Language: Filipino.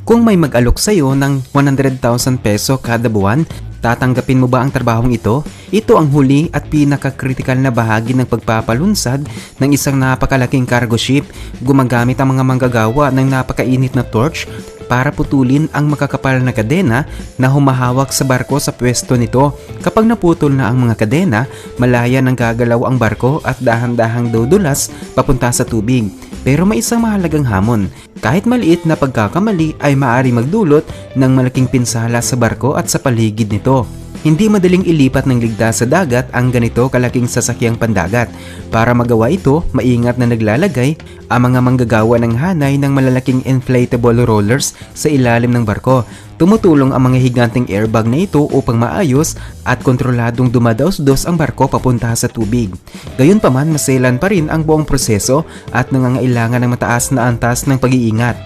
Kung may mag-alok sa'yo ng 100,000 peso kada buwan, tatanggapin mo ba ang trabahong ito? Ito ang huli at pinaka-critical na bahagi ng pagpapalunsad ng isang napakalaking cargo ship. Gumagamit ang mga manggagawa ng napakainit na torch para putulin ang makakapal na kadena na humahawak sa barko sa pwesto nito. Kapag naputol na ang mga kadena, malaya nang gagalaw ang barko at dahan-dahang dudulas papunta sa tubig. Pero may isang mahalagang hamon. Kahit maliit na pagkakamali ay maaari magdulot ng malaking pinsala sa barko at sa paligid nito. Hindi madaling ilipat ng ligtas sa dagat ang ganito kalaking sasakyang pandagat. Para magawa ito, maingat na naglalagay ang mga manggagawa ng hanay ng malalaking inflatable rollers sa ilalim ng barko. Tumutulong ang mga higanteng airbag na ito upang maayos at kontroladong dumadaos-dos ang barko papunta sa tubig. Gayunpaman, maselan pa rin ang buong proseso at nangangailangan ng mataas na antas ng pag-iingat.